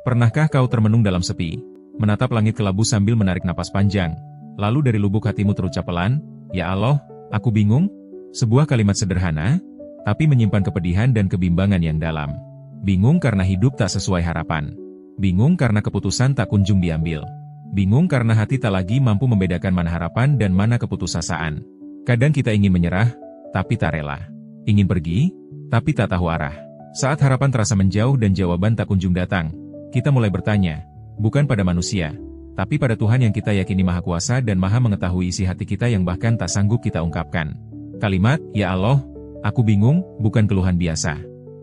Pernahkah kau termenung dalam sepi, menatap langit kelabu sambil menarik napas panjang, lalu dari lubuk hatimu terucap pelan, "Ya Allah, aku bingung"? Sebuah kalimat sederhana, tapi menyimpan kepedihan dan kebimbangan yang dalam. Bingung karena hidup tak sesuai harapan. Bingung karena keputusan tak kunjung diambil. Bingung karena hati tak lagi mampu membedakan mana harapan dan mana keputusasaan. Kadang kita ingin menyerah, tapi tak rela. Ingin pergi, tapi tak tahu arah. Saat harapan terasa menjauh dan jawaban tak kunjung datang, kita mulai bertanya, bukan pada manusia, tapi pada Tuhan yang kita yakini Maha Kuasa dan Maha mengetahui isi hati kita yang bahkan tak sanggup kita ungkapkan. Kalimat, "Ya Allah, aku bingung," bukan keluhan biasa.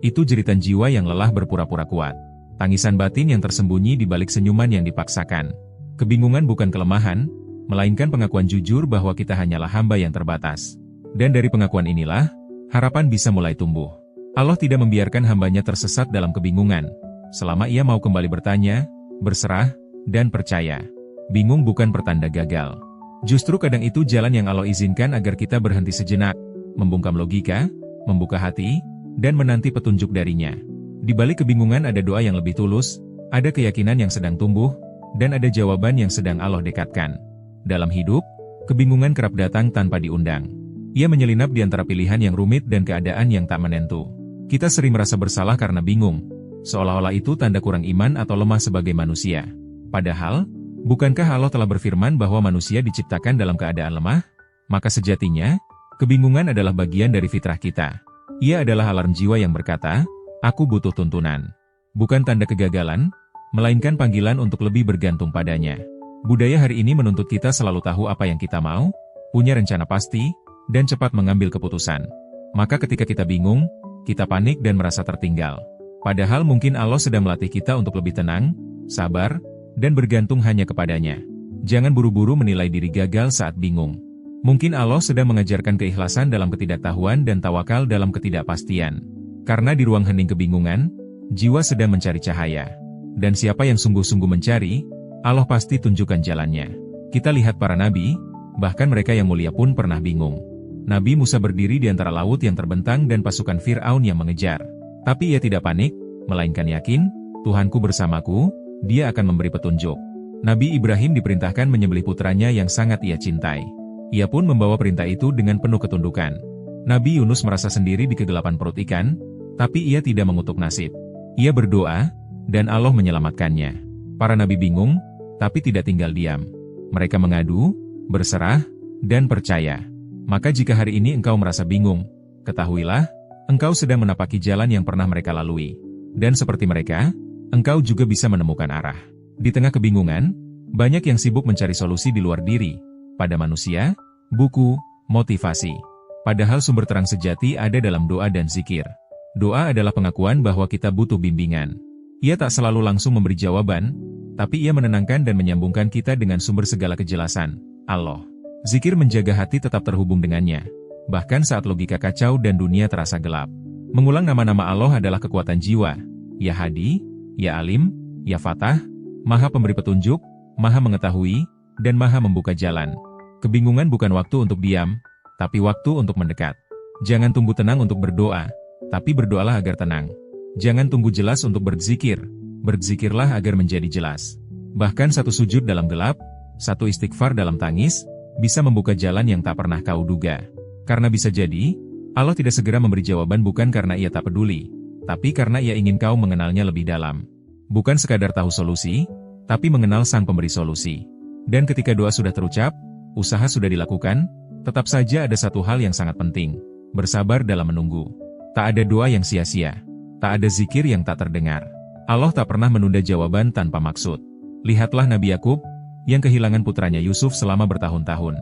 Itu jeritan jiwa yang lelah berpura-pura kuat. Tangisan batin yang tersembunyi di balik senyuman yang dipaksakan. Kebingungan bukan kelemahan, melainkan pengakuan jujur bahwa kita hanyalah hamba yang terbatas. Dan dari pengakuan inilah, harapan bisa mulai tumbuh. Allah tidak membiarkan hambanya tersesat dalam kebingungan, selama ia mau kembali bertanya, berserah, dan percaya. Bingung bukan pertanda gagal. Justru kadang itu jalan yang Allah izinkan agar kita berhenti sejenak, membungkam logika, membuka hati, dan menanti petunjuk darinya. Di balik kebingungan ada doa yang lebih tulus, ada keyakinan yang sedang tumbuh, dan ada jawaban yang sedang Allah dekatkan. Dalam hidup, kebingungan kerap datang tanpa diundang. Ia menyelinap di antara pilihan yang rumit dan keadaan yang tak menentu. Kita sering merasa bersalah karena bingung, seolah-olah itu tanda kurang iman atau lemah sebagai manusia. Padahal, bukankah Allah telah berfirman bahwa manusia diciptakan dalam keadaan lemah? Maka sejatinya, kebingungan adalah bagian dari fitrah kita. Ia adalah alarm jiwa yang berkata, "Aku butuh tuntunan." Bukan tanda kegagalan, melainkan panggilan untuk lebih bergantung padanya. Budaya hari ini menuntut kita selalu tahu apa yang kita mau, punya rencana pasti, dan cepat mengambil keputusan. Maka ketika kita bingung, kita panik dan merasa tertinggal. Padahal mungkin Allah sedang melatih kita untuk lebih tenang, sabar, dan bergantung hanya kepadanya. Jangan buru-buru menilai diri gagal saat bingung. Mungkin Allah sedang mengajarkan keikhlasan dalam ketidaktahuan dan tawakal dalam ketidakpastian. Karena di ruang hening kebingungan, jiwa sedang mencari cahaya. Dan siapa yang sungguh-sungguh mencari, Allah pasti tunjukkan jalannya. Kita lihat para nabi, bahkan mereka yang mulia pun pernah bingung. Nabi Musa berdiri di antara laut yang terbentang dan pasukan Fir'aun yang mengejar. Tapi ia tidak panik, melainkan yakin, "Tuhanku bersamaku, Dia akan memberi petunjuk." Nabi Ibrahim diperintahkan menyembelih putranya yang sangat ia cintai. Ia pun membawa perintah itu dengan penuh ketundukan. Nabi Yunus merasa sendiri di kegelapan perut ikan, tapi ia tidak mengutuk nasib. Ia berdoa, dan Allah menyelamatkannya. Para nabi bingung, tapi tidak tinggal diam. Mereka mengadu, berserah, dan percaya. Maka jika hari ini engkau merasa bingung, ketahuilah, engkau sedang menapaki jalan yang pernah mereka lalui. Dan seperti mereka, engkau juga bisa menemukan arah. Di tengah kebingungan, banyak yang sibuk mencari solusi di luar diri, pada manusia, buku, motivasi. Padahal sumber terang sejati ada dalam doa dan zikir. Doa adalah pengakuan bahwa kita butuh bimbingan. Ia tak selalu langsung memberi jawaban, tapi ia menenangkan dan menyambungkan kita dengan sumber segala kejelasan, Allah. Zikir menjaga hati tetap terhubung dengannya, bahkan saat logika kacau dan dunia terasa gelap. Mengulang nama-nama Allah adalah kekuatan jiwa. Ya Hadi, Ya Alim, Ya Fatah, Maha Pemberi Petunjuk, Maha Mengetahui, dan Maha Membuka Jalan. Kebingungan bukan waktu untuk diam, tapi waktu untuk mendekat. Jangan tunggu tenang untuk berdoa, tapi berdoalah agar tenang. Jangan tunggu jelas untuk berzikir, berzikirlah agar menjadi jelas. Bahkan satu sujud dalam gelap, satu istighfar dalam tangis, bisa membuka jalan yang tak pernah kau duga. Karena bisa jadi, Allah tidak segera memberi jawaban bukan karena ia tak peduli, tapi karena ia ingin kau mengenalnya lebih dalam. Bukan sekadar tahu solusi, tapi mengenal sang pemberi solusi. Dan ketika doa sudah terucap, usaha sudah dilakukan, tetap saja ada satu hal yang sangat penting, bersabar dalam menunggu. Tak ada doa yang sia-sia, tak ada zikir yang tak terdengar. Allah tak pernah menunda jawaban tanpa maksud. Lihatlah Nabi Yakub, yang kehilangan putranya Yusuf selama bertahun-tahun.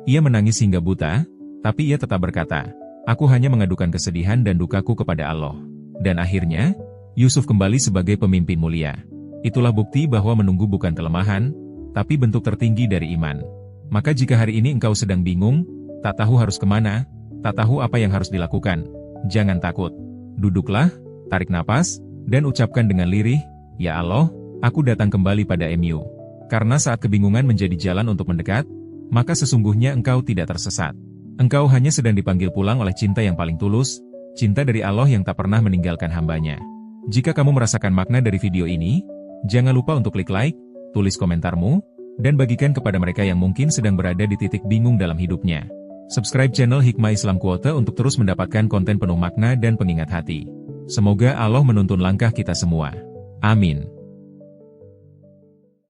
Ia menangis hingga buta, tapi ia tetap berkata, "Aku hanya mengadukan kesedihan dan dukaku kepada Allah." Dan akhirnya, Yusuf kembali sebagai pemimpin mulia. Itulah bukti bahwa menunggu bukan kelemahan, tapi bentuk tertinggi dari iman. Maka jika hari ini engkau sedang bingung, tak tahu harus kemana, tak tahu apa yang harus dilakukan, jangan takut. Duduklah, tarik napas, dan ucapkan dengan lirih, "Ya Allah, aku datang kembali pada-Mu." Karena saat kebingungan menjadi jalan untuk mendekat, maka sesungguhnya engkau tidak tersesat. Engkau hanya sedang dipanggil pulang oleh cinta yang paling tulus, cinta dari Allah yang tak pernah meninggalkan hambanya. Jika kamu merasakan makna dari video ini, Jangan lupa untuk klik like, tulis komentarmu, dan bagikan kepada mereka yang mungkin sedang berada di titik bingung dalam hidupnya. Subscribe channel Hikmah Islam Quote untuk terus mendapatkan konten penuh makna dan pengingat hati. Semoga Allah menuntun langkah kita semua. Amin.